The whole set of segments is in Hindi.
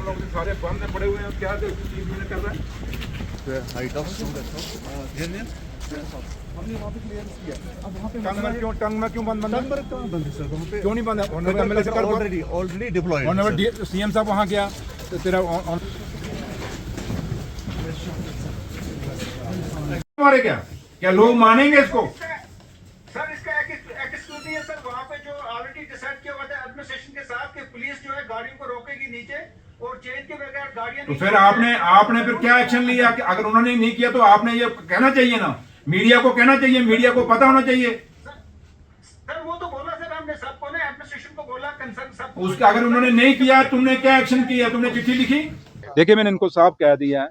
लोग सारे बंद में पड़े हुए हैं, क्या चीज कर रहा है? हाइट ऑफ हमने वहाँ पे क्लियर किया। अब वहाँ पे टंग में क्यों बंद है? कहाँ बंद है सर? वहाँ पे क्यों नहीं बंद है? Already diploid. सीएम साहब वहाँ गया तो तेरा मारे क्या लोग मानेंगे इसको? सर इसका एक्सक्लूसिव है सर, वहाँ पे जो ऑलरेडी डिसाइड किया हुआ था एडमिनिस्ट्रेशन के साथ कि पुलिस जो है गाड़ियों को रोकेगी नीचे और चेन के बगैर गाड़ियां। तो फिर आपने फिर क्या एक्शन लिया? कि अगर उन्होंने नहीं किया तो आपने ये कहना चाहिए ना, मीडिया को कहना चाहिए, मीडिया को पता होना चाहिए। सर वो तो बोला सर, हमने सबको ना एडमिनिस्ट्रेशन को बोला, कंसर्न सब उसका अगर उन्होंने नहीं किया, तुमने क्या एक्शन किया? तुमने चिट्ठी लिखी? देखिए, मैंने इनको साफ कह दिया है,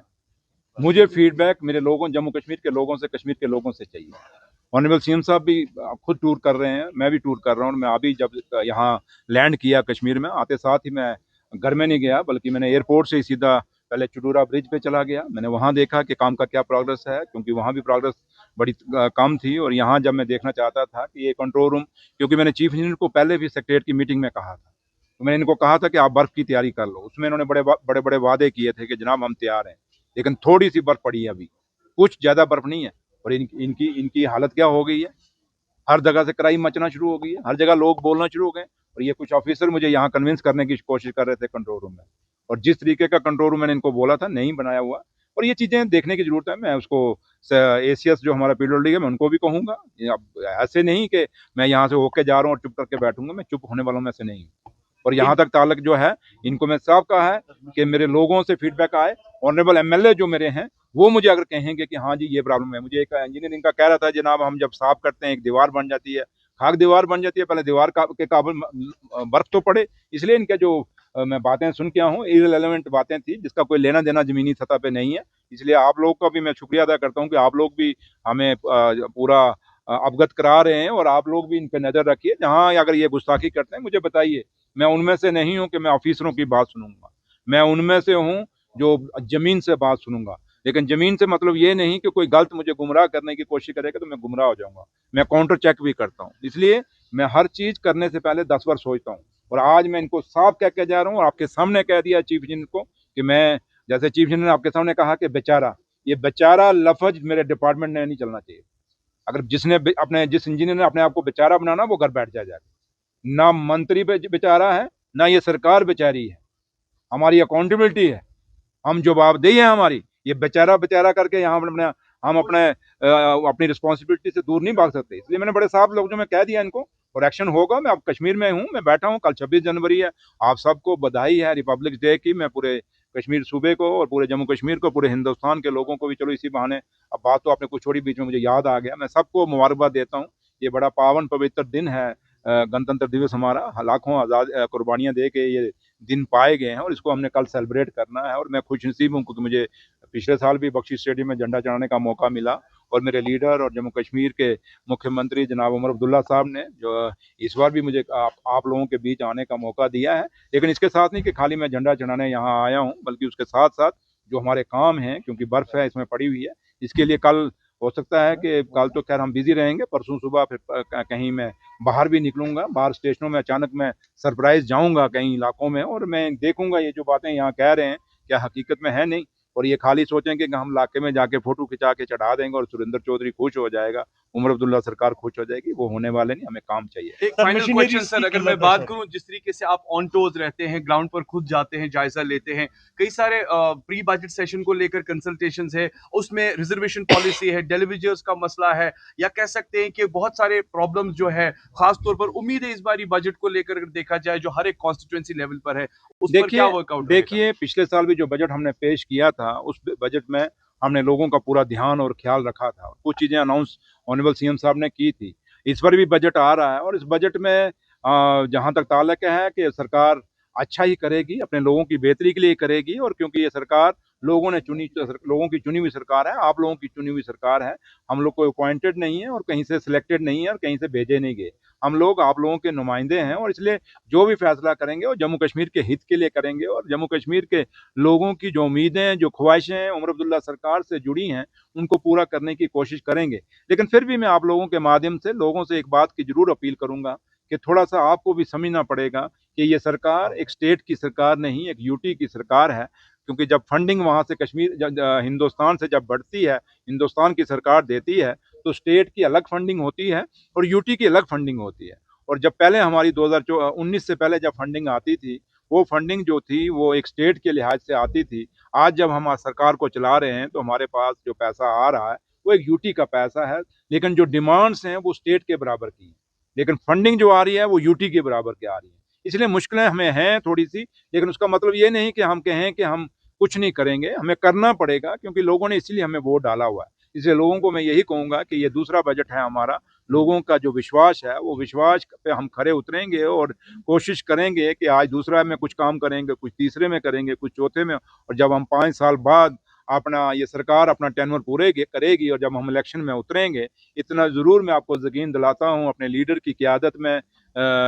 मुझे फीडबैक मेरे लोगों, जम्मू कश्मीर के लोगों से, कश्मीर के लोगों से चाहिए। ऑनरेबल सीएम साहब भी खुद टूर कर रहे हैं, मैं भी टूर कर रहा हूँ। मैं अभी जब यहाँ लैंड किया कश्मीर में, आते साथ ही मैं घर में नहीं गया, बल्कि मैंने एयरपोर्ट से ही सीधा पहले चुडूरा ब्रिज पे चला गया। मैंने वहाँ देखा कि काम का क्या प्रोग्रेस है, क्योंकि वहाँ भी प्रोग्रेस बड़ी कम थी। और यहाँ जब मैं देखना चाहता था कि ये कंट्रोल रूम, क्योंकि मैंने चीफ इंजीनियर को पहले भी सेक्रेटरीट की मीटिंग में कहा था, तो मैंने इनको कहा था कि आप बर्फ़ की तैयारी कर लो। उसमें इन्होंने बड़े बड़े वादे किए थे कि जनाब हम तैयार हैं, लेकिन थोड़ी सी बर्फ़ पड़ी है अभी, कुछ ज़्यादा बर्फ़ नहीं है। और इनकी हालत क्या हो गई है, हर जगह से क्राइम मचना शुरू हो गई है, हर जगह लोग बोलना शुरू हो गए। और ये कुछ ऑफिसर मुझे यहाँ कन्विंस करने की कोशिश कर रहे थे कंट्रोल रूम में, और जिस तरीके का कंट्रोल रूम मैंने इनको बोला था नहीं बनाया हुआ। और ये चीज़ें देखने की जरूरत है। मैं उसको एसीएस जो हमारा पीडब्ल्यूडी है, मैं उनको भी कहूँगा। अब ऐसे नहीं कि मैं यहाँ से होके जा रहा हूँ और चुप करके बैठूंगा, मैं चुप होने वालों में से नहीं हूँ। और यहाँ तक ताल्लुक जो है, इनको मैं साफ कहा है कि मेरे लोगों से फीडबैक आए। ऑनरेबल एमएलए जो मेरे हैं, वो मुझे अगर कहेंगे कि हाँ जी ये प्रॉब्लम है। मुझे एक इंजीनियरिंग का कह रहा था, जनाब हम जब साफ करते हैं एक दीवार बन जाती है, खाक दीवार बन जाती है, पहले दीवार के काबुल बर्फ तो पड़े। इसलिए इनके जो मैं बातें सुन के आया हूँ, इररिलेवेंट बातें थी, जिसका कोई लेना देना जमीनी सतह पे नहीं है। इसलिए आप लोग का भी मैं शुक्रिया अदा करता हूँ कि आप लोग भी हमें पूरा अवगत करा रहे हैं, और आप लोग भी इन पे नज़र रखिए। जहाँ अगर ये गुस्ताखी करते हैं, मुझे बताइए। मैं उनमें से नहीं हूँ कि मैं ऑफिसरों की बात सुनूंगा, मैं उनमें से हूँ जो जमीन से बात सुनूंगा। लेकिन जमीन से मतलब ये नहीं कि कोई गलत मुझे गुमराह करने की कोशिश करेगा तो मैं गुमराह हो जाऊंगा। मैं काउंटर चेक भी करता हूँ, इसलिए मैं हर चीज करने से पहले 10 बार सोचता हूँ। और आज मैं इनको साफ कह के जा रहा हूँ, और आपके सामने कह दिया चीफ इंजीनियर को कि मैं, जैसे चीफ इंजीनियर ने आपके सामने कहा कि बेचारा, ये बेचारा लफ्ज मेरे डिपार्टमेंट में नहीं चलना चाहिए। अगर जिस इंजीनियर ने अपने आप को बेचारा बनाना, वो घर बैठ जाएगा। ना मंत्री बेचारा है, ना ये सरकार बेचारी है। हमारी अकाउंटेबिलिटी है, हम जवाबदेही है हमारी। ये बेचारा बेचारा करके यहाँ हम अपनी रिस्पॉन्सिबिलिटी से दूर नहीं भाग सकते। इसलिए मैंने बड़े साफ लफ्जों में कह दिया इनको, और एक्शन होगा। मैं अब कश्मीर में हूँ, मैं बैठा हूँ। कल 26 जनवरी है, आप सबको बधाई है रिपब्लिक डे की। मैं पूरे कश्मीर सूबे को और पूरे जम्मू कश्मीर को, पूरे हिंदुस्तान के लोगों को भी, चलो इसी बहाने, अब बात तो आपने कुछ छोड़ी बीच में, मुझे याद आ गया, मैं सबको मुबारकबाद देता हूँ। ये बड़ा पावन पवित्र दिन है, गणतंत्र दिवस हमारा। लाखों आज़ाद कुर्बानियाँ दे के ये दिन पाए गए हैं, और इसको हमने कल सेलिब्रेट करना है। और मैं खुशनसीब हूँ क्योंकि मुझे पिछले साल भी बख्शी स्टेडियम में झंडा चढ़ाने का मौका मिला, और मेरे लीडर और जम्मू कश्मीर के मुख्यमंत्री जनाब उमर अब्दुल्ला साहब ने जो इस बार भी मुझे आप लोगों के बीच आने का मौका दिया है। लेकिन इसके साथ नहीं कि खाली मैं झंडा चढ़ाने यहाँ आया हूँ, बल्कि उसके साथ साथ जो हमारे काम हैं, क्योंकि बर्फ़ है इसमें पड़ी हुई है, इसके लिए कल हो सकता है कि कल तो खैर हम बिजी रहेंगे, परसों सुबह फिर कहीं मैं बाहर भी निकलूंगा, बाहर स्टेशनों में अचानक मैं सरप्राइज जाऊंगा कई इलाकों में, और मैं देखूंगा ये जो बातें यहाँ कह रहे हैं क्या हकीकत में है नहीं। और ये खाली सोचेंगे कि हम इलाके में जाके फोटो खिंचा के चढ़ा देंगे और सुरेंद्र चौधरी खुश हो जाएगा, उमर अब्दुल्ला सरकार खुश हो जाएगी, वो होने वाले नहीं। हमें काम चाहिए। एक फाइनल क्वेश्चन सर, अगर मैं बात करूं, जिस तरीके से आप ऑन टोज रहते हैं, ग्राउंड पर खुद जाते हैं, जायजा लेते हैं, कई सारे प्री बजट सेशन को लेकर कंसल्टेशंस है, उसमें रिजर्वेशन पॉलिसी है, डेलीवेजर्स का मसला है, या कह सकते हैं कि बहुत सारे प्रॉब्लम्स जो है, खासतौर पर उम्मीद है इस बारी बजट को लेकर अगर देखा जाए जो हर एक कॉन्स्टिट्यूएंसी लेवल पर है, उस पर क्या वर्कआउट? देखिए, पिछले साल भी जो बजट हमने पेश किया था, उस बजट में हमने लोगों का पूरा ध्यान और ख्याल रखा था। कुछ चीजें अनाउंस ऑनरेबल सीएम साहब ने की थी। इस पर भी बजट आ रहा है, और इस बजट में जहां तक ताल्लुक है कि सरकार अच्छा ही करेगी, अपने लोगों की बेहतरी के लिए करेगी। और क्योंकि ये सरकार लोगों की चुनी हुई सरकार है, आप लोगों की चुनी हुई सरकार है। हम लोग कोई अपॉइंटेड नहीं है, और कहीं से सिलेक्टेड नहीं है, और कहीं से भेजे नहीं गए। हम लोग आप लोगों के नुमाइंदे हैं, और इसलिए जो भी फैसला करेंगे वो जम्मू कश्मीर के हित के लिए करेंगे। और जम्मू कश्मीर के लोगों की जो उम्मीदें, जो ख्वाहिशें उमर अब्दुल्ला सरकार से जुड़ी हैं, उनको पूरा करने की कोशिश करेंगे। लेकिन फिर भी मैं आप लोगों के माध्यम से लोगों से एक बात की जरूर अपील करूंगा कि थोड़ा सा आपको भी समझना पड़ेगा कि ये सरकार एक स्टेट की सरकार नहीं, एक यूटी की सरकार है। क्योंकि जब फंडिंग वहाँ से हिंदुस्तान से जब बढ़ती है, हिंदुस्तान की सरकार देती है, तो स्टेट की अलग फंडिंग होती है और यूटी की अलग फंडिंग होती है। और जब पहले हमारी 2019 से पहले जब फंडिंग आती थी, वो फंडिंग जो थी वो एक स्टेट के लिहाज से आती थी। आज जब हम सरकार को चला रहे हैं तो हमारे पास जो पैसा आ रहा है वो एक यूटी का पैसा है, लेकिन जो डिमांड्स हैं वो स्टेट के बराबर की हैं, लेकिन फंडिंग जो आ रही है वो यूटी के बराबर की आ रही है। इसलिए मुश्किलें हमें हैं थोड़ी सी, लेकिन उसका मतलब ये नहीं कि हम कहें कि हम कुछ नहीं करेंगे, हमें करना पड़ेगा, क्योंकि लोगों ने इसलिए हमें वोट डाला हुआ है। इसलिए लोगों को मैं यही कहूँगा कि ये दूसरा बजट है हमारा, लोगों का जो विश्वास है वो विश्वास पे हम खरे उतरेंगे और कोशिश करेंगे कि आज दूसरा में कुछ काम करेंगे, कुछ तीसरे में करेंगे, कुछ चौथे में, और जब हम 5 साल बाद अपना ये सरकार अपना टेन्योर पूरे करेगी और जब हम इलेक्शन में उतरेंगे, इतना ज़रूर मैं आपको यकीन दिलाता हूँ अपने लीडर की क़यादत में,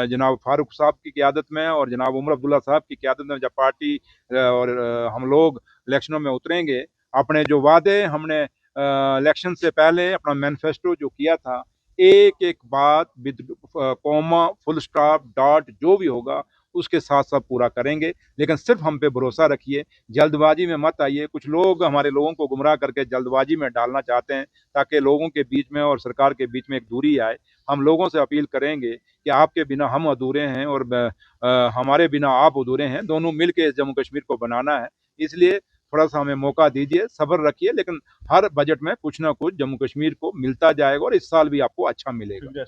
जनाब फारूक साहब की क़यादत में और जनाब उमर अब्दुल्ला साहब की क़यादत में, जब पार्टी और हम लोग इलेक्शनों में उतरेंगे, अपने जो वादे हमने इलेक्शन से पहले अपना मैनिफेस्टो जो किया था, एक एक बात with comma, full stop, dot जो भी होगा उसके साथ साथ पूरा करेंगे। लेकिन सिर्फ हम पे भरोसा रखिए, जल्दबाजी में मत आइए। कुछ लोग हमारे लोगों को गुमराह करके जल्दबाजी में डालना चाहते हैं ताकि लोगों के बीच में और सरकार के बीच में एक दूरी आए। हम लोगों से अपील करेंगे कि आपके बिना हम अधूरे हैं और हमारे बिना आप अधूरे हैं, दोनों मिल के जम्मू कश्मीर को बनाना है। इसलिए थोड़ा सा हमें मौका दीजिए, सब्र रखिए, लेकिन हर बजट में कुछ ना कुछ जम्मू कश्मीर को मिलता जाएगा और इस साल भी आपको अच्छा मिलेगा।